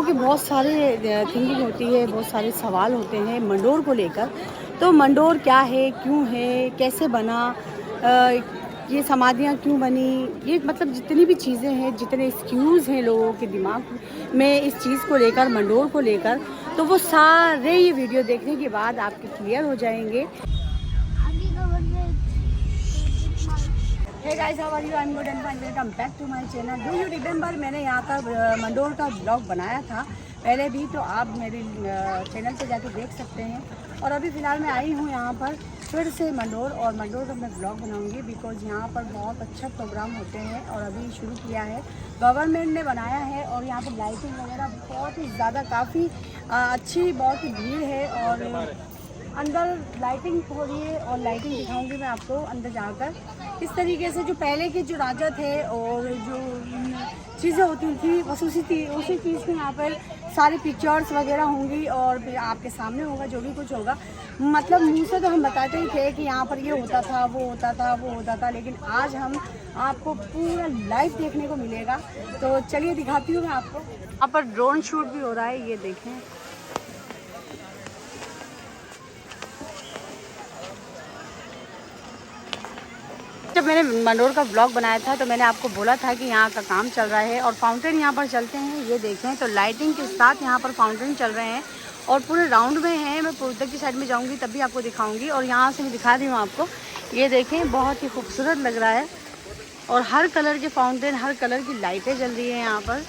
कि बहुत सारे थिंकिंग होती है, बहुत सारे सवाल होते हैं मंडोर को लेकर। तो मंडोर क्या है, क्यों है, कैसे बना, ये समाधियाँ क्यों बनी, ये मतलब जितनी भी चीज़ें हैं, जितने एक्सक्यूज़ हैं लोगों के दिमाग में इस चीज़ को लेकर, मंडोर को लेकर, तो वो सारे ये वीडियो देखने के बाद आपके क्लियर हो जाएंगे। Hey guys, how are you? I'm good and fine. Welcome back to my channel. Do you remember मैंने यहाँ का मंडोर का ब्लॉग बनाया था पहले भी, तो आप मेरे चैनल पे जाके देख सकते हैं। और अभी फ़िलहाल मैं आई हूँ यहाँ पर फिर से मंडोर, और मंडोर का मैं ब्लॉग बनाऊँगी बिकॉज़ यहाँ पर बहुत अच्छा प्रोग्राम होते हैं और अभी शुरू किया है, गवर्नमेंट ने बनाया है। और यहाँ पर लाइटिंग वगैरह बहुत ही ज़्यादा काफ़ी अच्छी, बहुत ही भीड़ है। और अंदर लाइटिंग हो रही है और लाइटिंग दिखाऊंगी मैं आपको अंदर जाकर। इस तरीके से जो पहले के जो राजा थे और जो चीज़ें होती थी उसी चीज़ की यहाँ पर सारी पिक्चर्स वगैरह होंगी और फिर आपके सामने होगा जो भी कुछ होगा। मतलब मुँह से तो हम बताते ही थे कि यहाँ पर ये होता था, वो होता था, वो होता था, लेकिन आज हम आपको पूरा लाइव देखने को मिलेगा। तो चलिए दिखाती हूँ मैं आपको। यहाँ पर ड्रोन शूट भी हो रहा है, ये देखें। जब मैंने मंडोर का ब्लॉग बनाया था तो मैंने आपको बोला था कि यहाँ का काम चल रहा है और फाउंटेन यहाँ पर चलते हैं। ये देखें, तो लाइटिंग के साथ यहाँ पर फाउंटेन चल रहे हैं और पूरे राउंड में हैं। मैं उधर की साइड में जाऊँगी तब भी आपको दिखाऊंगी, और यहाँ से मैं दिखा रही हूँ आपको। ये देखें, बहुत ही खूबसूरत लग रहा है और हर कलर के फाउंटेन, हर कलर की लाइटें जल रही हैं यहाँ पर।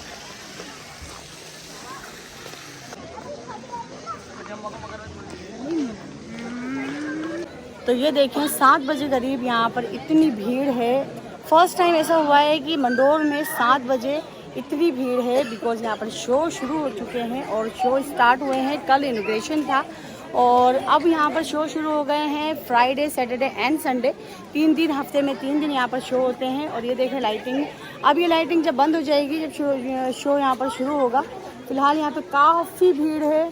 तो ये देखें, 7 बजे करीब यहाँ पर इतनी भीड़ है। फर्स्ट टाइम ऐसा हुआ है कि मंडोर में 7 बजे इतनी भीड़ है बिकॉज़ यहाँ पर शो शुरू हो चुके हैं और शो स्टार्ट हुए हैं। कल इनॉग्रेशन था और अब यहाँ पर शो शुरू हो गए हैं। फ्राइडे, सैटरडे एंड संडे, 3 दिन, हफ्ते में 3 दिन यहाँ पर शो होते हैं। और ये देखें लाइटिंग, अब ये लाइटिंग जब बंद हो जाएगी, जब शो यहाँ पर शुरू होगा। फ़िलहाल यहाँ पर काफ़ी भीड़ है।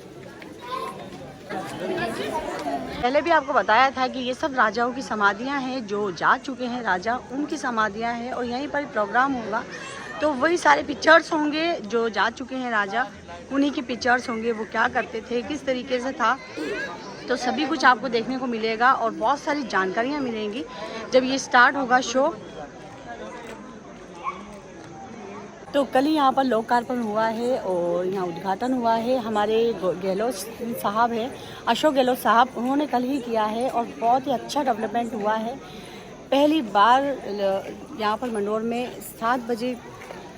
पहले भी आपको बताया था कि ये सब राजाओं की समाधियां हैं, जो जा चुके हैं राजा, उनकी समाधियां हैं और यहीं पर प्रोग्राम होगा। तो वही सारे पिक्चर्स होंगे, जो जा चुके हैं राजा उन्हीं की पिक्चर्स होंगे, वो क्या करते थे, किस तरीके से था, तो सभी कुछ आपको देखने को मिलेगा और बहुत सारी जानकारियाँ मिलेंगी जब ये स्टार्ट होगा शो। तो कल ही यहाँ पर लोकार्पण हुआ है और यहाँ उद्घाटन हुआ है। हमारे गहलोत साहब हैं, अशोक गहलोत साहब, उन्होंने कल ही किया है और बहुत ही अच्छा डेवलपमेंट हुआ है। पहली बार यहाँ पर मंडोर में 7 बजे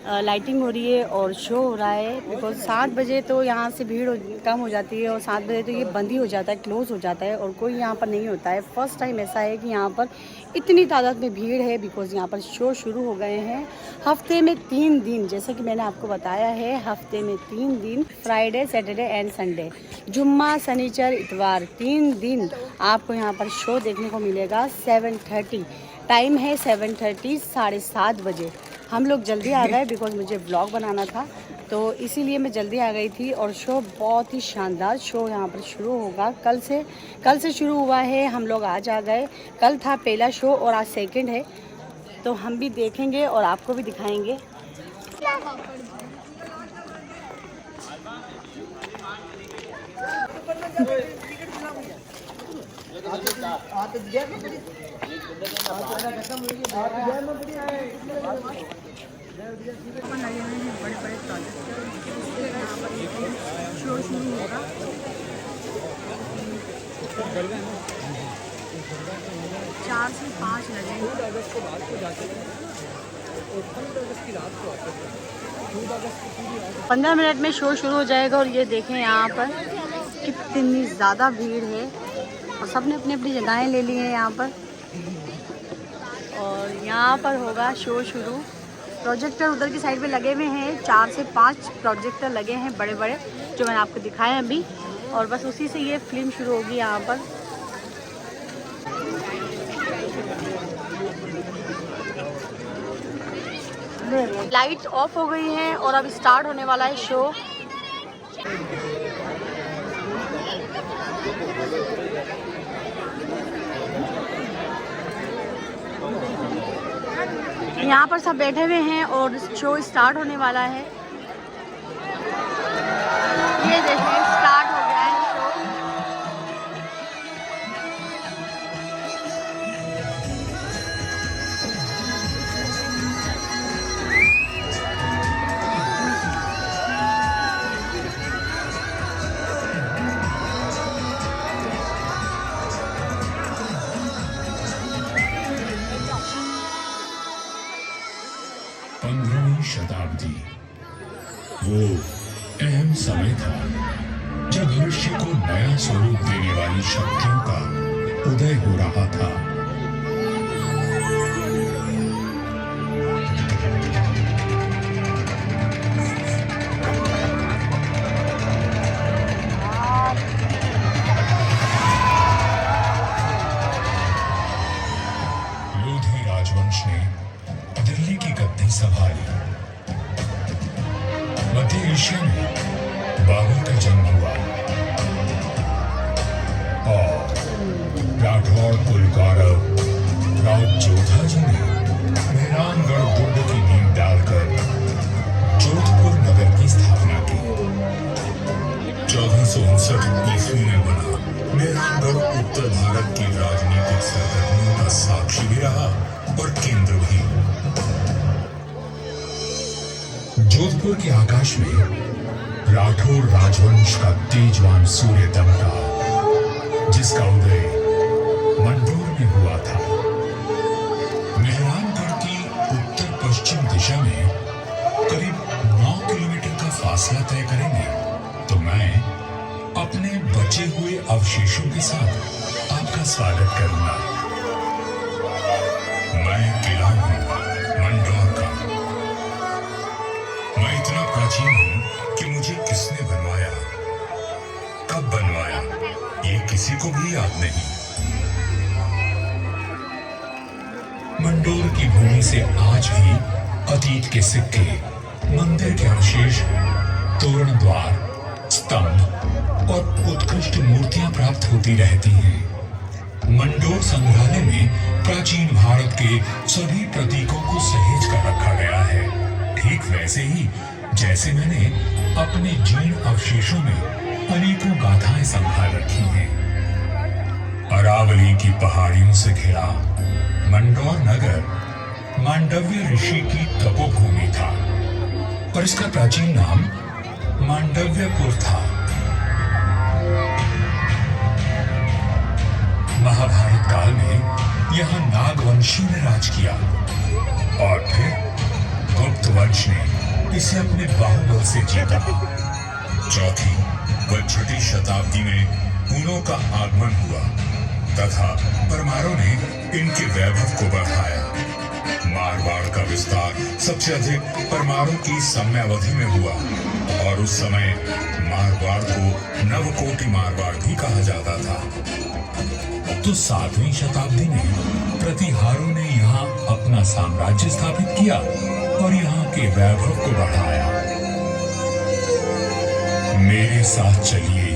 लाइटिंग हो रही है और शो हो रहा है बिकॉज 7 बजे तो यहाँ से भीड़ कम हो जाती है और 7 बजे तो ये बंद ही हो जाता है, क्लोज़ हो जाता है और कोई यहाँ पर नहीं होता है। फर्स्ट टाइम ऐसा है कि यहाँ पर इतनी तादाद में भीड़ है बिकॉज़ यहाँ पर शो शुरू हो गए हैं। हफ्ते में 3 दिन, जैसे कि मैंने आपको बताया है, हफ्ते में 3 दिन, फ्राइडे, सैटरडे एंड संडे, जुम्मा, शनिचर, इतवार, 3 दिन आपको यहाँ पर शो देखने को मिलेगा। 7:30 टाइम है, 7:30, 7:30 बजे। हम लोग जल्दी आ गए बिकॉज़ मुझे व्लॉग बनाना था, तो इसीलिए मैं जल्दी आ गई थी। और शो बहुत ही शानदार शो यहाँ पर शुरू होगा। कल से शुरू हुआ है, हम लोग आज आ गए। कल था पहला शो और आज सेकंड है, तो हम भी देखेंगे और आपको भी दिखाएंगे। बड़े बड़े शो शुरू होगा। 4 से 5 लगेंगे। 15 मिनट में शो शुरू हो जाएगा। और ये देखें यहाँ पर कितनी ज़्यादा भीड़ है और सबने अपनी अपनी जगहें ले ली हैं यहाँ पर। और यहाँ पर होगा शो शुरू। प्रोजेक्टर उधर की साइड पे लगे हुए हैं, 4 से 5 प्रोजेक्टर लगे हैं बड़े बड़े, जो मैंने आपको दिखाए अभी। और बस उसी से ये फिल्म शुरू होगी यहाँ पर। लाइट्स ऑफ हो गई हैं और अब स्टार्ट होने वाला है शो। यहाँ पर सब बैठे हुए हैं और शो स्टार्ट होने वाला है। ये देखिए स्टार्ट हो गया है शो। शताब्दी वो अहम समय था जब भविष्य को नया स्वरूप देने वाली शक्तियों का उदय हो रहा था। लोधी राजवंश ने दिल्ली की गद्दी संभाली। मध्य एशिया में बाबर का जन्म हुआ और राठौड़ पुलकारव राव जोधा जी ने मेहरानगढ़ दुर्ग की नींव डालकर जोधपुर नगर की स्थापना की। 1459 ईस्वी में बना मेहरानगढ़ उत्तर भारत की राजनीतिक सरगर्मियों का साक्षी भी रहा और केंद्र भी। जोधपुर के आकाश में राठौर राजवंश का तेजवान सूर्य दमका, जिसका उदय मंडोर में हुआ था। मेहरानगढ़ की उत्तर पश्चिम दिशा में करीब 9 किलोमीटर का फासला तय करेंगे तो मैं अपने बचे हुए अवशेषों के साथ आपका स्वागत करूंगा। मैं किला हूं मंडोर का। मैं इतना प्राचीन हूं कि मुझे किसने बनवाया, कब बनवाया, ये किसी को भी याद नहीं। मंडोर की भूमि से आज भी अतीत के सिक्के, मंदिर के अवशेष, तोरण द्वार, स्तंभ और उत्कृष्ट मूर्तियां प्राप्त होती रहती हैं। मंडोर संग्रहालय में प्राचीन भारत के सभी प्रतीकों को सहेज कर रखा गया है, ठीक वैसे ही जैसे मैंने अपने जीर्ण अवशेषों में अनेकों गाथाएं संभाल रखी हैं। अरावली की पहाड़ियों से घिरा मंडोर नगर मांडव्य ऋषि की तपोभूमि था और इसका प्राचीन नाम मांडव्यपुर था। महाभारत काल में यहाँ नागवंशी ने राज किया और फिर गुप्त वंश ने इसे अपने बाहुबल से जीता। चौथी व छठी शताब्दी में हुनों का आगमन हुआ तथा परमारों ने इनके वैभव को बढ़ाया। मारवाड़ का विस्तार सबसे अधिक परमारों की समयावधि में हुआ और उस समय मारवाड़ को नवकोटि मारवाड़ भी कहा जाता था। तो 7वीं शताब्दी में प्रतिहारों ने यहाँ अपना साम्राज्य स्थापित किया और यहाँ के वैभव को बढ़ाया। मेरे साथ चलिए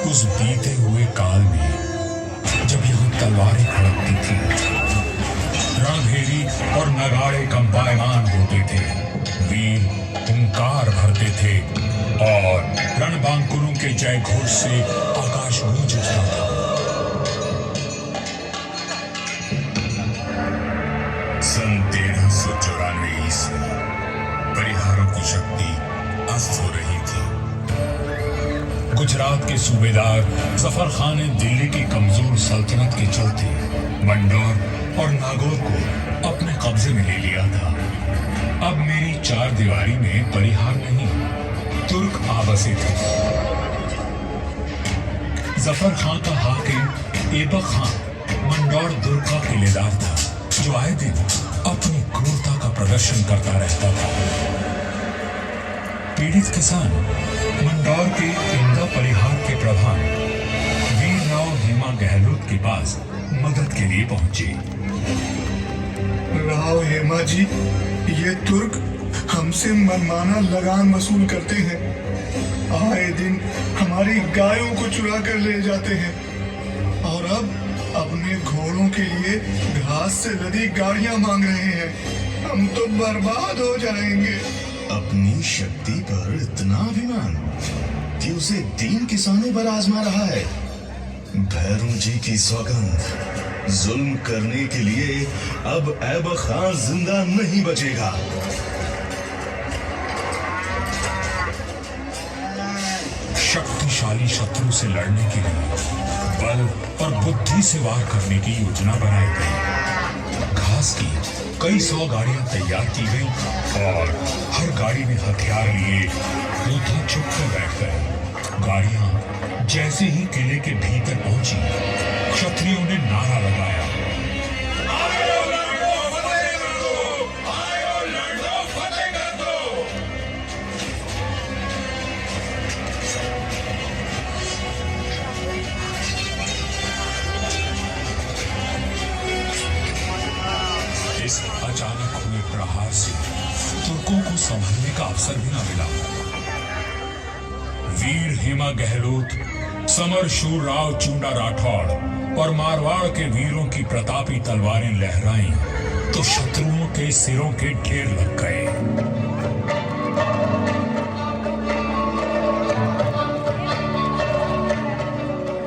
उस बीते हुए काल में जब यहाँ तलवारें खड़कती थी, रणभेरी और नगाड़े कंपायमान होते थे, वीर हुंकार भरते थे और रणबांकुरों के जय घोष से आकाश गूंज उठता था। सन 1394 ईस्वी परिहारों की शक्ति अस्त हो रही थी। गुजरात के सूबेदार जफर खान ने दिल्ली की कमजोर सल्तनत के चलते मंडोर और नागौर को अपने कब्जे में ले लिया था। अब मेरी चार दीवारी में परिहार नहीं, तुर्क आबसे थे। जफर खान का हाकिम ऐबक खान मंडोर दुर्ग का किलेदार था, जो आए दिन अपनी क्रूरता का प्रदर्शन करता रहता था। पीड़ित किसान मंडोर के इंदा परिहार के प्रधान वीर राव हेमा गहलोत के पास मदद के लिए पहुंचे। राव हेमा जी, ये तुर्क हमसे मनमाना लगान वसूल करते हैं। आए दिन हमारी गायों को चुरा कर ले जाते हैं और अब अपने घोड़ों के लिए घास से लदी गाड़ियां मांग रहे हैं। हम तो बर्बाद हो जाएंगे। अपनी शक्ति पर इतना अभिमान, कि उसे 3 किसानों पर आजमा रहा है। भैरू जी की सौगंध, जुल्म करने के लिए अब ऐबक खान जिंदा नहीं बचेगा। शक्तिशाली शत्रु से लड़ने के लिए बल और बुद्धि से वार करने की योजना बनाई गई। घास की कई 100 गाड़ियां तैयार की गई और हर गाड़ी में हथियार लिए योद्धा चुप कर बैठ गए। गाड़ियां जैसे ही किले के भीतर पहुंची, क्षत्रियों ने नारा लगाया, आयो लड़ो, फतेह कर दो! आयो लड़ो, फतेह कर दो! इस अचानक हुए प्रहार से तुर्कों को संभलने का अवसर भी न मिला। वीर हेमा गहलोत, समर शूर राव चुंडा राठौड़ और मारवाड़ के वीरों की प्रतापी तलवारें लहराईं तो शत्रुओं के सिरों के ढेर लग गए।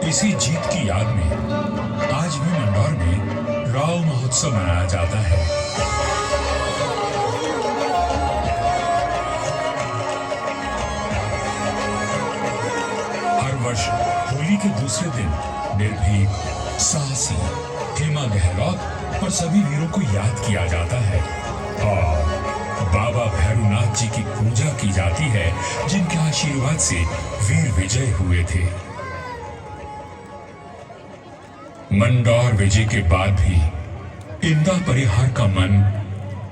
इसी जीत की याद में आज भी मंदौर में राव महोत्सव मनाया जाता है। हर वर्ष होली के दूसरे दिन निर्भीक, साहसी हेमा गहलोत और सभी वीरों को याद किया जाता है और बाबा भैरूनाथ जी की पूजा की जाती है, जिनके आशीर्वाद से वीर विजय हुए थे। मंदौर विजय के बाद भी इंदा परिहार का मन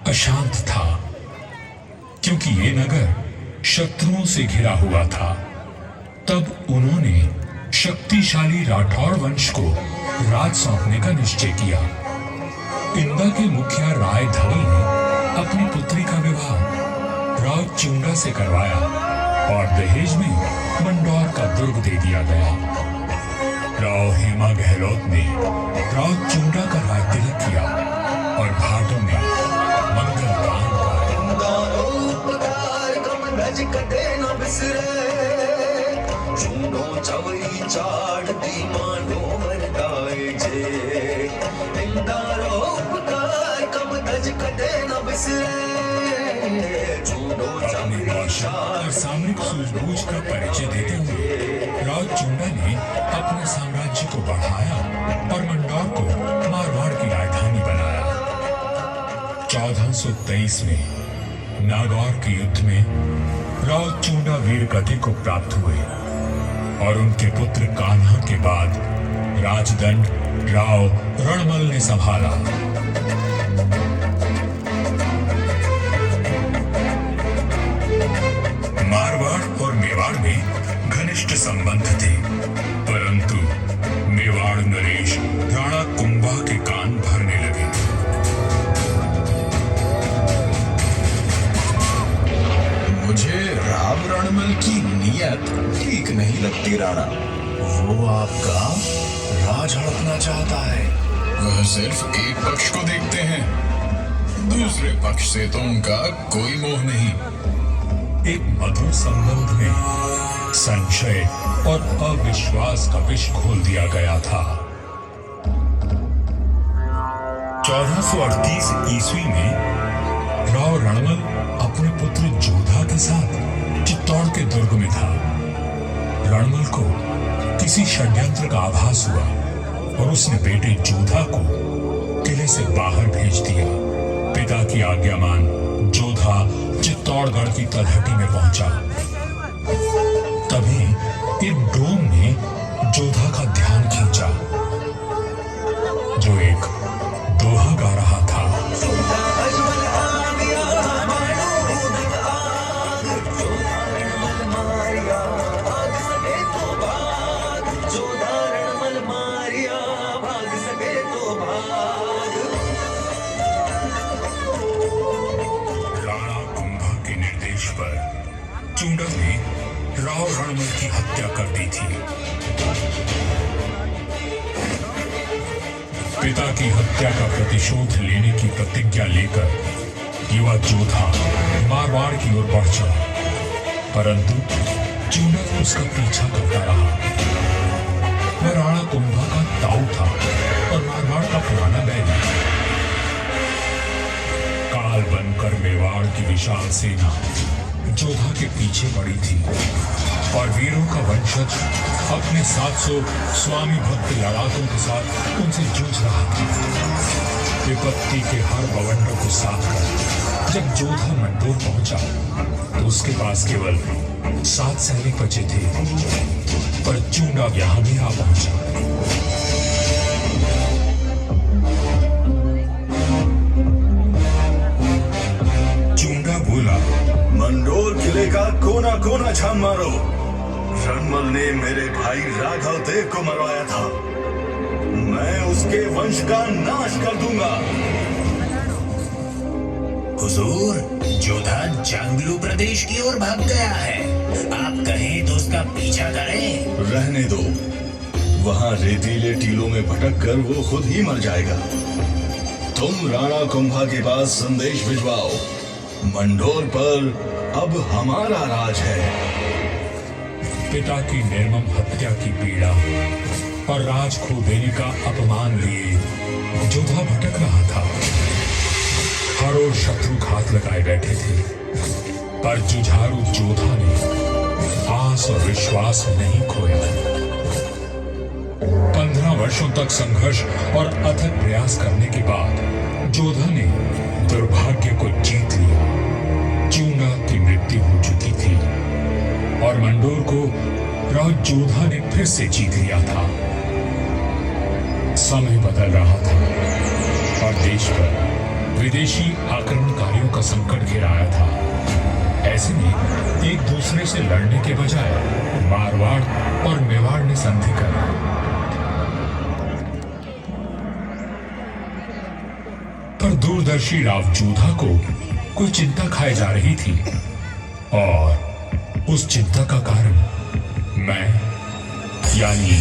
अशांत था, क्योंकि ये नगर शत्रुओं से घिरा हुआ था। तब उन्होंने शक्तिशाली राठौड़ वंश को राज सौंपने का निश्चय किया। इंदा के मुखिया राय धवल ने अपनी पुत्री का विवाह राव चुंडा से करवाया और दहेज में मंदौर का दुर्ग दे दिया गया। राव हेमा गहलोत ने राव चुंडा का राज तिलक किया और भाटों में मंगल गान और सामरिक सूझबूझ का परिचय देते हुए राव चुंडा ने अपने साम्राज्य को बढ़ाया और मंदौर को मारवाड़ की राजधानी बनाया। 1423 में नागौर के युद्ध में राव चुंडा वीर गति को प्राप्त हुए और उनके पुत्र कान्हा के बाद राजदंड राव रणमल ने संभाला। मारवाड़ और मेवाड़ में घनिष्ठ संबंध थे, परंतु मेवाड़ नरेश राणा कुंभा के कान भरने लगे। मुझे राव रणमल की नीयत ठीक नहीं लगती राणा। वो आपका राज हड़पना चाहता है। वह सिर्फ एक पक्ष को देखते हैं, दूसरे पक्ष से तो उनका कोई मोह नहीं। एक मधुर संबंध में संशय और अविश्वास का विष घोल दिया गया था। 1438 ईस्वी में राव रणमल अपने पुत्र जोधा के साथ चित्तौड़ के दुर्ग में था। रणमल को किसी षड्यंत्र का आभास हुआ और उसने बेटे जोधा को किले से बाहर भेज दिया। पिता की आज्ञा मान जोधा चित्तौड़गढ़ की तलहटी में पहुंचा। तभी एक डोम ने जोधा का ध्यान खींचा, जो एक दोहा गा रहा था। चुंडा ने राव रणमल की हत्या कर दी थी। पिता की हत्या का प्रतिशोध लेने की प्रतिज्ञा लेकर युवा जोधा मारवाड़ की ओर बढ़ चला, परंतु चूना उसका पीछा करता रहा। वह राणा कुंभा का ताऊ था और मारवाड़ का पुराना बैरी। काल बनकर मेवाड़ की विशाल सेना जोधा के पीछे पड़ी थी और वीरों का वंशज अपने 700 स्वामी भक्त लड़ाकों के साथ उनसे जूझ रहा था। विपत्ति के हर बवंडर को साथ कर जब जोधा मंडोर पहुंचा तो उसके पास केवल 7 सैनिक बचे थे, पर चूना यहां भी आ पहुंचा। चूना बोला, मंडोर किले का कोना कोना छान मारो। रणमल ने मेरे भाई राघव देव को मरवाया था, मैं उसके वंश का नाश कर दूंगा। हुजूर, जोधा जंगलू प्रदेश की ओर भाग गया है। आप कहें तो उसका पीछा करें। रहने दो, वहां रेतीले टीलों में भटक कर वो खुद ही मर जाएगा। तुम राणा कुंभा के पास संदेश भिजवाओ, मंडोर पर अब हमारा राज है। पिता की निर्मम हत्या की पीड़ा और राज खो देने का अपमान लिए जोधा भटक रहा था। हर ओर शत्रु घात लगाए बैठे थे, पर जुझारू जोधा ने आस और विश्वास नहीं खोया। 15 वर्षों तक संघर्ष और अथक प्रयास करने के बाद जोधा ने दुर्भाग्य को जीत लिया। चूना की मृत्यु हो चुकी थी और मंडोर को राज जोधा ने फिर से जीत लिया था। समय बदल रहा था और देश पर विदेशी आक्रमणकारियों का संकट घिर आया था। ऐसे में एक दूसरे से लड़ने के बजाय मारवाड़ और मेवाड़ ने संधि कर ली। पर दूरदर्शी राव जोधा को कोई चिंता खाए जा रही थी और उस चिंता का कारण मैं यानी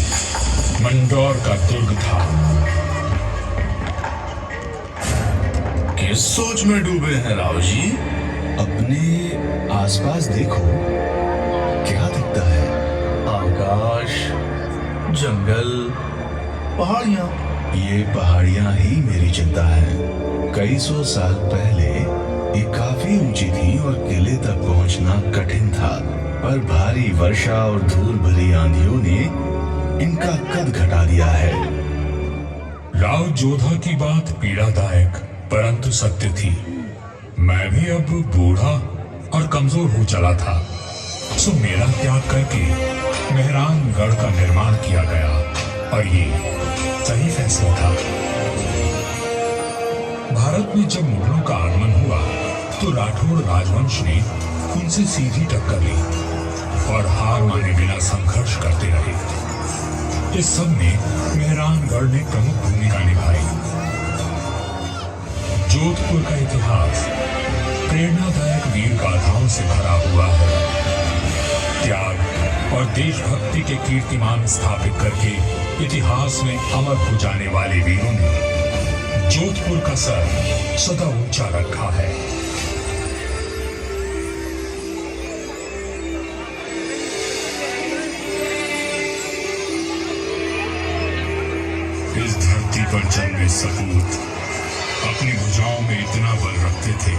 मंडोर का दुर्ग था। किस सोच में डूबे हैं राव जी? अपने आसपास देखो, क्या दिखता है? आकाश, जंगल, पहाड़ियां। ये पहाड़ियां ही मेरी चिंता है। कई 100 साल पहले ये काफी ऊंची थी और किले तक पहुंचना कठिन था, पर भारी वर्षा और धूल भरी आंधियों ने इनका कद घटा दिया है। राव जोधा की बात पीड़ादायक परंतु सत्य थी। मैं भी अब बूढ़ा और कमजोर हो चला था, सो मेरा त्याग करके मेहरानगढ़ का निर्माण किया गया और ये सही फैसला था। भारत में जब मुगलों का आगमन हुआ तो राठौड़ राजवंश ने उनसे सीधी टक्कर ली और हार माने बिना संघर्ष करते रहे। इस सब में मेहरानगढ़ ने प्रमुख भूमिका निभाई। जोधपुर का इतिहास प्रेरणादायक वीर गाथाओं से भरा हुआ है। त्याग और देशभक्ति के कीर्तिमान स्थापित करके इतिहास में अमर हो जाने वाले वीरों ने जोधपुर का सर सदा ऊंचा रखा है। इस धरती पर जन्मे सपूत अपनी भुजाओं में इतना बल रखते थे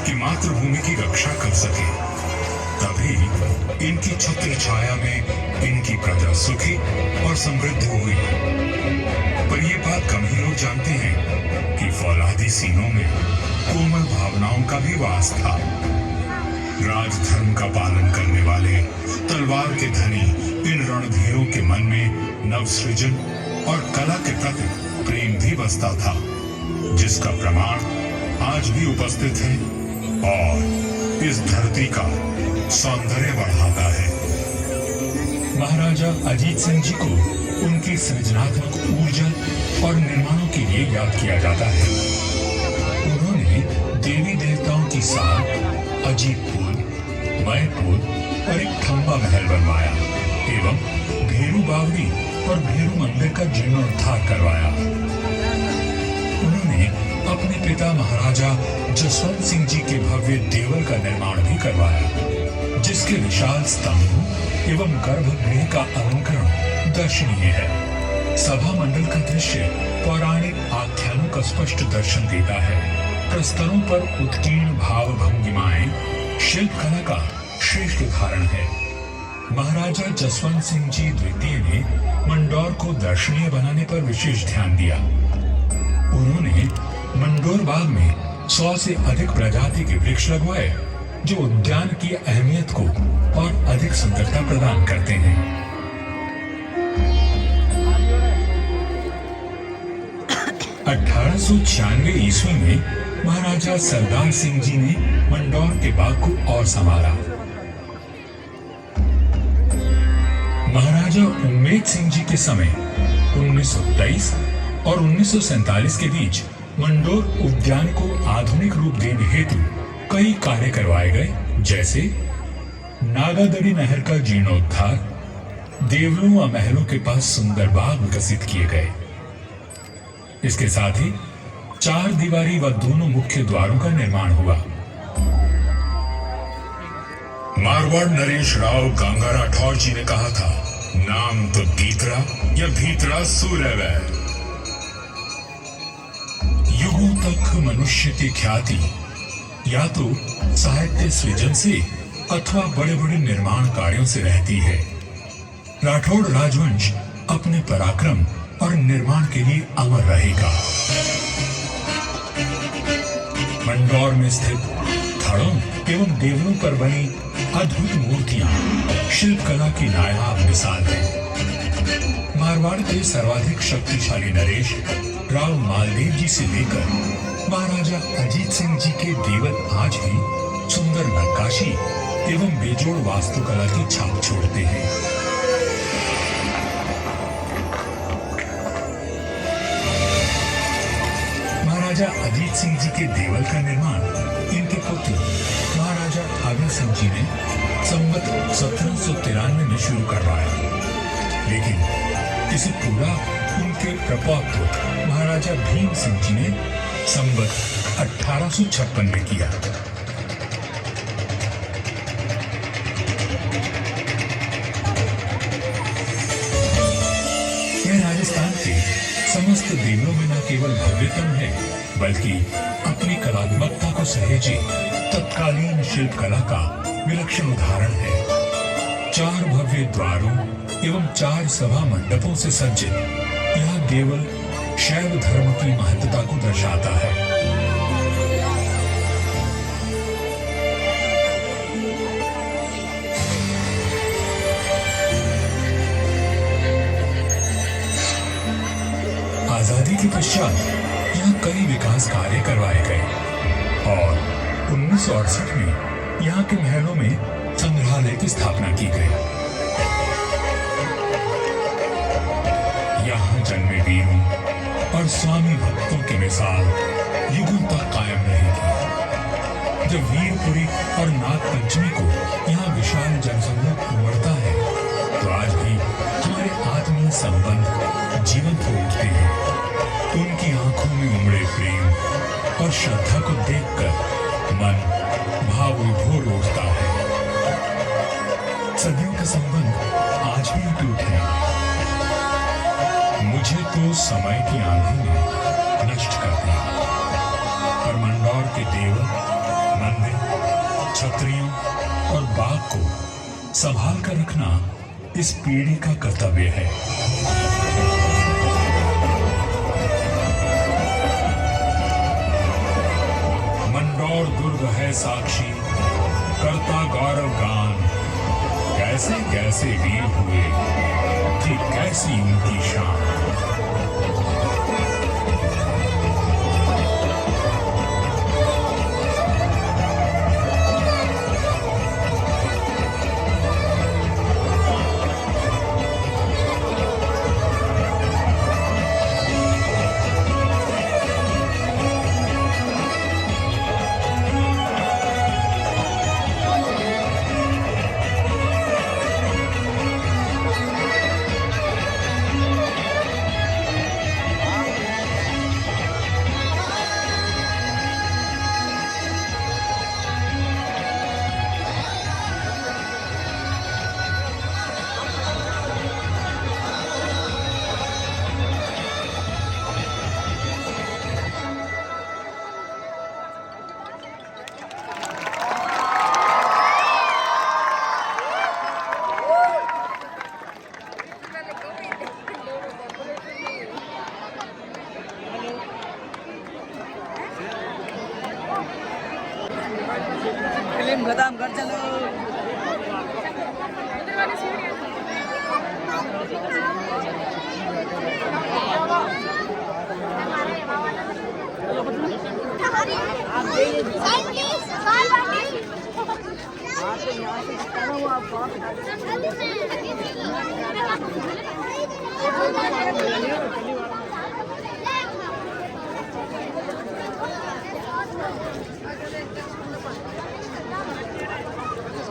कि मातृभूमि की रक्षा कर सके। तभी इनकी छत्र छाया में इनकी प्रजा सुखी और समृद्ध हुई। पर यह बात कम ही लोग जानते हैं कि फौलादी सीनों में कोमल भावनाओं का भी वास था। राजधर्म का पालन करने वाले तलवार के धनी इन रणधीरों के मन में नवसृजन और कला के प्रति प्रेम भी बसता था, जिसका प्रमाण आज भी उपस्थित है और इस धरती का सौंदर्य बढ़ाता है। महाराजा अजीत सिंह जी को उनकी सृजनात्मक ऊर्जा और निर्माणों के लिए याद किया जाता है। उन्होंने देवी देवताओं की साल, अजीतपुर, मैपुर और एक खंबा महल बनवाया एवं भेरू बावड़ी और भेरू मंदिर का जीर्णोद्धार करवाया। उन्होंने अपने पिता महाराजा जसवंत सिंह जी के भव्य देवल का निर्माण भी करवाया, जिसके विशाल स्तंभ एवं गर्भगृह का अलंकरण दर्शनीय है। सभा मंडल का दृश्य पौराणिक आख्यानों का स्पष्ट दर्शन देता है। प्रस्तरों पर उत्कीर्ण भाव भंगिमाएं शिल्प कला का श्रेष्ठ उदाहरण है। महाराजा जसवंत सिंह जी द्वितीय ने मंडौर को दर्शनीय बनाने पर विशेष ध्यान दिया। उन्होंने मंडोर बाग में 100 से अधिक प्रजाति के वृक्ष लगवाए, जो उद्यान की अहमियत को और अधिक सुंदरता प्रदान करते हैं। 1896 ईस्वी में महाराजा सरदार सिंह जी ने मंडौर के बाग को और संवारा। महाराजा उम्मेद सिंह जी के समय 1923 और 1947 के बीच मंडोर उद्यान को आधुनिक रूप देने हेतु कई कार्य करवाए गए, जैसे नागादड़ी नहर का जीर्णोद्धार, देवलों व महलों के पास सुंदर बाग विकसित किए गए। इसके साथ ही 4 दीवारी व दोनों मुख्य द्वारों का निर्माण हुआ। मारवाड़ नरेश राव गंगा राठौर जी ने कहा था, नाम तो भीतरा या भीतरा सूर्यवैर। युगों तक मनुष्य की ख्याति या तो साहित्य सृजन से अथवा बड़े बड़े निर्माण कार्यों से रहती है। राठौड़ राजवंश अपने पराक्रम और निर्माण के लिए अमर रहेगा। मंडौर में स्थित थड़ों एवं देवलों पर बनी अद्भुत मूर्तियां शिल्प कला की नायाब मिसाल है। मारवाड़ के सर्वाधिक शक्तिशाली नरेश राव मालदेव जी से लेकर महाराजा अजीत सिंह जी के देवल आज भी सुंदर नक्काशी एवं बेजोड़ वास्तुकला की छाप छोड़ते हैं। महाराजा अजीत सिंह जी के देवल का निर्माण इनके पुत्र महाराजा अभय सिंह जी ने संवत 1793 में शुरू करवाया, लेकिन इसे पूरा उनके प्रपौत्र महाराजा भीम सिंह जी ने संवत 1856 में किया। यह राजस्थान के समस्त देवलों में न केवल भव्यतम है, बल्कि अपनी कलात्मकता को सहेजे तत्कालीन शिल्प कला का विलक्षण उदाहरण है। 4 भव्य द्वारों एवं 4 सभा मंडपों से सज्जित यह देवल शैव धर्म की महत्ता को दर्शाता है। आजादी के पश्चात यहाँ कई विकास कार्य करवाए गए और 1968 में यहाँ के महलों में संग्रहालय की स्थापना की गई। यहाँ जन्मे वीरों और स्वामी भक्तों की मिसाल युगों तक कायम रहेगी। जब वीरपुरी और नाग पंचमी को यहाँ विशाल जनसमूह उमड़ता है, तो आज भी हमारे आत्मीय संबंध जीवंत हो उठते हैं। उनकी आंखों में उमड़े प्रेम और श्रद्धा को देखकर मन भाव विभोर उठता है। सदियों का संबंध आज भी अटूट है। मुझे तो समय की आंधी ने नष्ट कर दिया, और मंडौर के देवल, मंदिर, छतरियों और बाग को संभाल कर रखना इस पीढ़ी का कर्तव्य है। मंडौर दुर्ग है साक्षी, करता गौरव गान, कैसे कैसे वीर हुए थी कैसी उनकी शान। फिल्म खत्म कर चलो।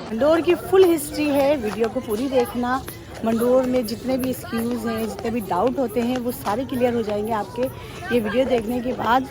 मंडोर की फुल हिस्ट्री है, वीडियो को पूरी देखना। मंडोर में जितने भी एक्सक्यूज़ हैं, जितने भी डाउट होते हैं, वो सारे क्लियर हो जाएंगे आपके ये वीडियो देखने के बाद।